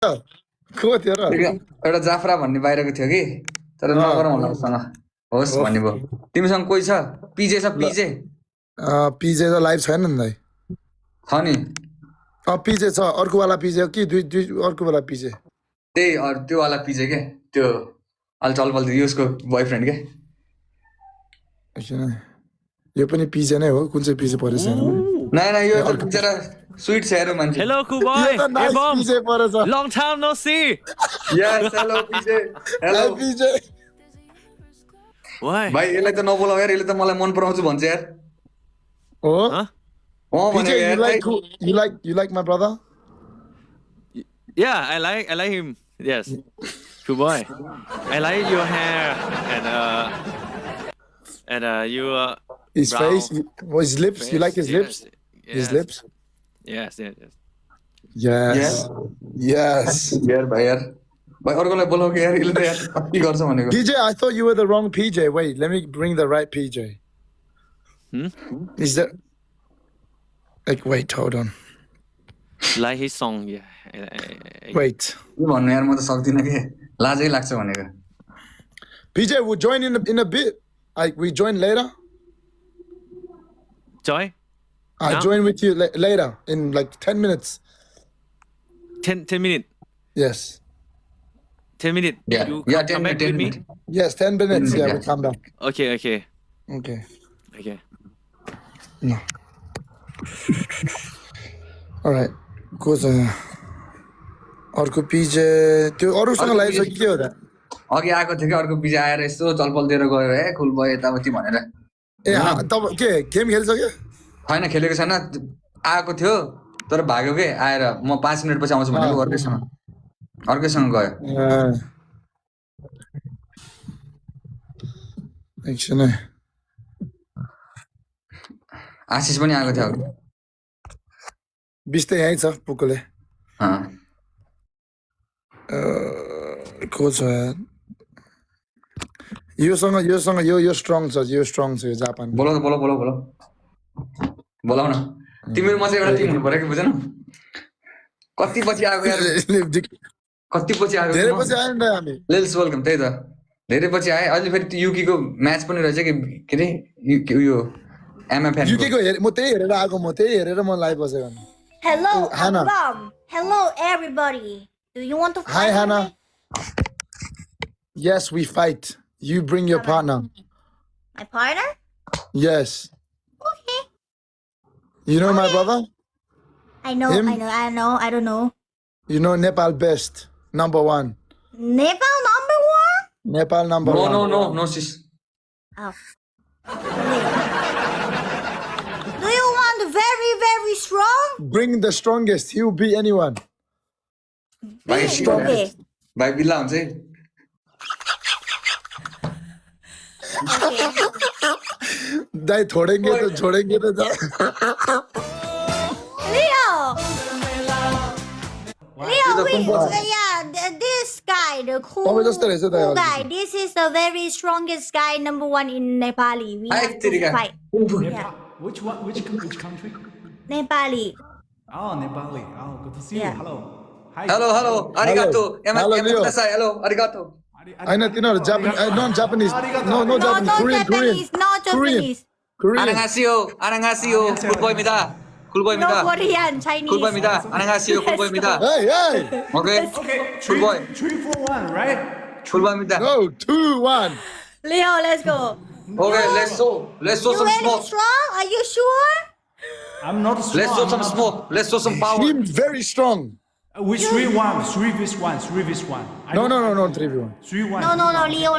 को थियो र एउटा जाफ्रा भन्ने बाहिरको थियो कि तर नगरौँ होला उसँग होस् भन्ने भयो तिमीसँग कोही छ पिजे छ पिजे पिजे त लाइभ छैन नि दाइ छ नि पिजे छ अर्को वाला पिजे हो कि दुई दुई अर्को वाला पिजे त्यही त्यो वाला पिजे के त्यो अलि चलबल उसको बोयफ्रेन्ड के यो पनि पिजे नै हो कुन चाहिँ पिजे परेछ नयाँ नयाँ यो त बिचरा स्वीट छ हेरौँ मान्छे Hello, Kuboy. Hey, Bom. पिजे परेछ Long time no see. Yes hello पिजे हेलो पिजे Why? भाइ यसलाई त नबोलाऊ यार यसले त मलाई मन पराउँछु भन्छ यार हो Huh? PJ, you like my brother? Yeah, I like him. Yes, Kuboy. I like your hair and your His brow face, his lips. face. You like his lips? Yes. His lips? Yes. Yes. Yes. यार भाइ अर्कोलाई बोलाऊ कि यार यसले त यार कति गर्छ भनेको PJ, I thought you were the wrong PJ. Wait, let me bring the right PJ. Is that like? Wait, hold on. Like his song. Yeah. Wait, के भन्नु यार म त सक्दिनँ के लाजै लाग्छ भनेको PJ, we'll join in a bit. We join later. Joy. I'll Now? join with you later in like 10 minutes. 10 minutes. Yes. 10 minutes. Yeah. You Yeah, come 10 back with me. minutes. Yes, 10 minutes. Yeah, Yeah. we'll come back. Okay. Okay. No. All right. Goes अर्को पिजे त्यो अरूसँग live छ कि के हो त अघि आएको थियो कि अर्को पिजे आएर यस्तो चलपल दिएर गयो है कुल भयो यताउति भनेर ए तब के गेम खेलिसक्यो छैन खेलेको छैन आएको थियो तर भाग्यो के आएर म 5 मिनट पछि आउँछु भनेको अर्कैसँग गयो एकछिन है आशिष पनि आएको थियो अघि बिस्ते यहीँ छ पुकुले को छ योसँग यो स्ट्रङ छ यो जापान बोलाउ न तिम्रो म चाहिँ एउटा टिम हुनु पर्यो कि बुझेन कति पछि आएको यार कति पछि आएको धेरै पछि आयो नि हामी लेट्स वेलकम त्यही त धेरै पछि आए अहिले फेरि युकीको म्याच पनि रहेछ कि के अरे यो एमएफएन युकीको म त्यही हेरेर म लाइभ बसेको Hello, Hannah. Akram. Hello, everybody. Do you want to fight? Hi with Hannah. me? Yes, we fight. You bring your partner. My partner? Yes. Okay. You know my brother? I know, Him? I don't know. You know Nepal best. Number 1. Nepal number 1? Nepal number 1. No sis Oh. Do you want very, very strong? Bring the strongest. He will beat anyone. भाइ Okay. भाइ बिल्ला हुन्छ है Okay. दाइ छोडेंगे तो जा Leo! Leo, this guy, the cool, तपाईँ जस्तो रहेछ दाइ cool guy. This is the very strongest guy, number 1 in Nepali. We have to fight. Yeah. Which country? Nepali. Oh, Nepali. Oh, good to see Yeah. you. Hello. Hi. Hello arigato Hello, Leo. Hello arigato होइन तिनीहरू Japanese नन Japanese no No, Japanese no Korean Japanese, no Japanese. Korean 안녕하세요 쿨보입니다 No Korean, Chinese. 쿨보입니다 안녕하세요 쿨보입니다 Hey, 오케이 Okay. Football. 3, 4, 1, right? 쿨보입니다 no 2 1 Leo, let's go. Okay, let's show You some ready smoke. strong? Are you sure? I'm not strong. Let's show some smoke. Let's show some power. Team very strong Which 3-1? 3v1. 3v1. no 3v1 3-1. No, Leo.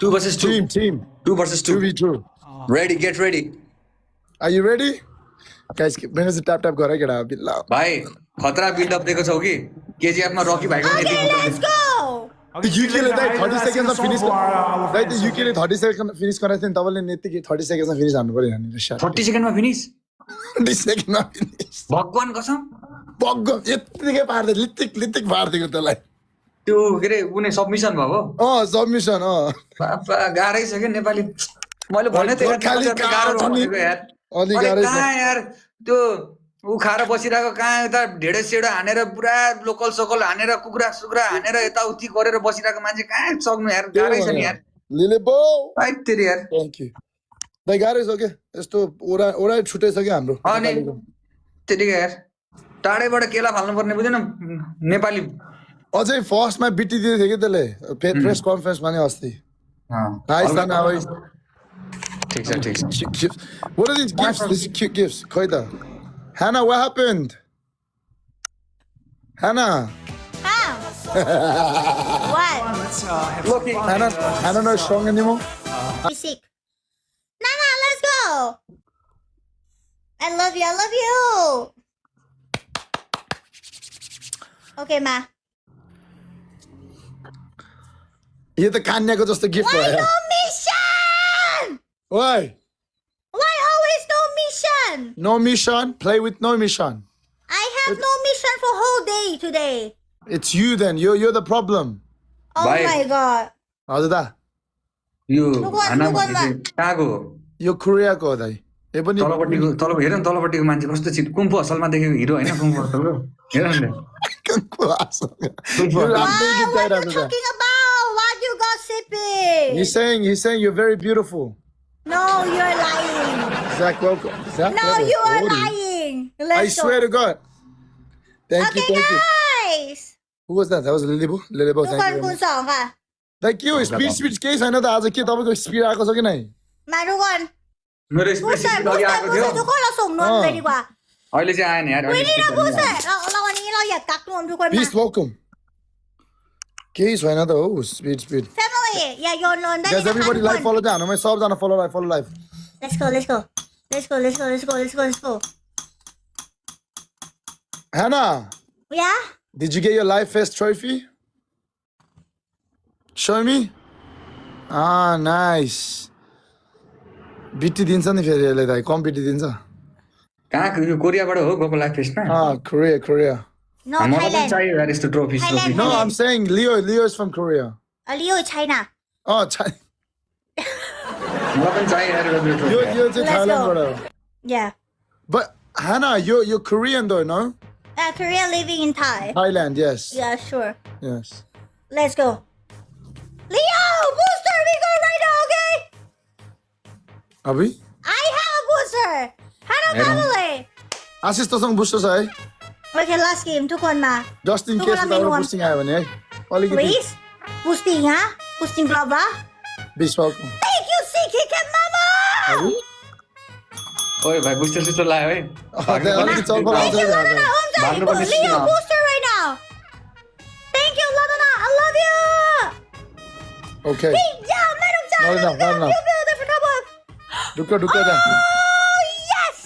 2 versus 2. team 2 versus 2. 2v2 Ready, get ready. are you ready guys मेरो चाहिँ tap गर केटा बिल्ला भाइ खतरा buildup दिएको छौ कि केजीएफ मा रकी भाइको पनि Okay, let's go. Okay, युकेले दाइ 30 सेकेन्डमा फिनिश दाइ त okay? युकेले 30 सेकेन्ड फिनिश गराएको थियो नि तपाईँले यतिकै 30 सेकेन्डमा फिनिश हान्नु पर्यो नि 40 सेकेन्डमा फिनिश 30 सेकेन्डमा फिनिश भगवान कसम बग्ग यतिकै पार्दै लितिक पार्दिएको त्यसलाई त्यो के रे कुनै सबमिसन भएको सबमिसन बाबा गाह्रै छ के नेपाली मैले भने त खाली गाह्रो छ भनेको यार अलि अरे गाह्रै छ कहाँ यार त्यो ऊ खाएर बसिरहेको कहाँ यता ढेँडो सेडो हानेर पुरा लोकल सोकल हानेर कुखुरा सुकुरा हानेर यताउति गरेर बसिरहेको मान्छे कहाँ सक्नु यार गाह्रै छ नि यार लिलिबो हैत्तेरी यार थ्याङ्क यू दाइ गाह्रै छ के यस्तो ओरा छुटेछ कि हाम्रो अनि त्यतिकै यार टाढैबाट केला फाल्नु पर्ने बुझेन नेपाली अझै फर्स्टमा बिटी दिँदै थियो कि त्यसले प्रेस कन्फरेन्समा नि अस्ति नाइस न अब ठिक छ What are these gifts? These cute gifts. खै त Hannah, what happened? Hannah. Huh? What? Let's have Hannah not strong anymore? He's sick. Nana, let's go. I love you. Okay, ma. यो त कान्याको जस्तो गिफ्ट Why भयो no mission? Why? Why always no mission? No mission? Play with no mission. I have no mission for whole day today. It's you then. You're the problem. Oh Bye. my god. हजुर दा यो लुगा- खाना लुगा- भन्ने चाहिँ कहाँको हो? यो कोरियाको हो दाइ यो पनि तलपट्टि हेर न तलपट्टिको मान्छे कस्तो छिट कुम्फु असलमा देखेको हिरो होइन कुम्फु असलको हेर न यो राम्रै गीत What गाइरहेको you छ talking about? What you gossiping? He's saying you're very beautiful. No, you're lying. Zach, welcome. Zach, No, welcome. you are What are you? lying. I Let's swear go. to God. Thank Okay, you. guys. Who was that? That was Lilibo. Lilibo, ทุก thank คน you. คูณ very much. สองค่ะ Thank you. Speed केही छैन त आज के तपाईँको speed आएको छ कि नै มาทุกคน मेरो บูสเตอร์ स्पेसिफिक บูส अघि เตอร์ आएको บูส थियो เตอร์ทุกคนเราส่งนนท์เลยดีกว่า अहिले चाहिँ आएन यार วิ अहिले นี่เรา skip บูส गर्नु เตอร์เราวันนี้เราอยากกักนนท์ทุกคนมา Peace, welcome. केही छैन त हो speed Family อย่าโยนนนท์ได้ Guys, นะคะ everybody ทุก live คน follow जानु म सबजना follow live. Let's go let's go let's go let's go let's go let's go let's go Hannah, yeah did you get your Life Fest trophy? Show me. Ah, nice. बिटी दिन्छ नि फेरि यसले दाइ कम बिटी दिन्छ कहाँ यो कोरियाबाट हो गएको लाइफ फेस्टमा Korea. no मलाई पनि Thailand चाहियो यार यस्तो trophy Thailand. No, I'm saying Leo is from Korea. Leo China Oh, China. मलाई पनि चाहियो यार यो ट्रफी यो चाहिँ Let's थाइल्यान्डबाट go. हो. yeah But Hannah, you're Korean though, no? Korea living in Thai Thailand, yes. yeah sure Yes. let's go Leo booster we go right now okay अभी I have a booster hello family Ashish तसँग booster छ है okay last game ทุกคนมา just in तो case मलाई उताबाट मेनुमा- boosting आयो भने है अलिकति please boosting huh boosting blah blah विश्वासको thank you CK mama ओए भाइ बुस्टर सिस्टर लायो है अलिकति चलफल आउँछ Thank you, है Ladana. भाग्नु पर्ने Leo system booster right now. Thank you, Ladana. I love you. Okay Yeah, madam, Not enough, not enough. You beautiful couple. ढुक्क त्यहाँ Oh yes.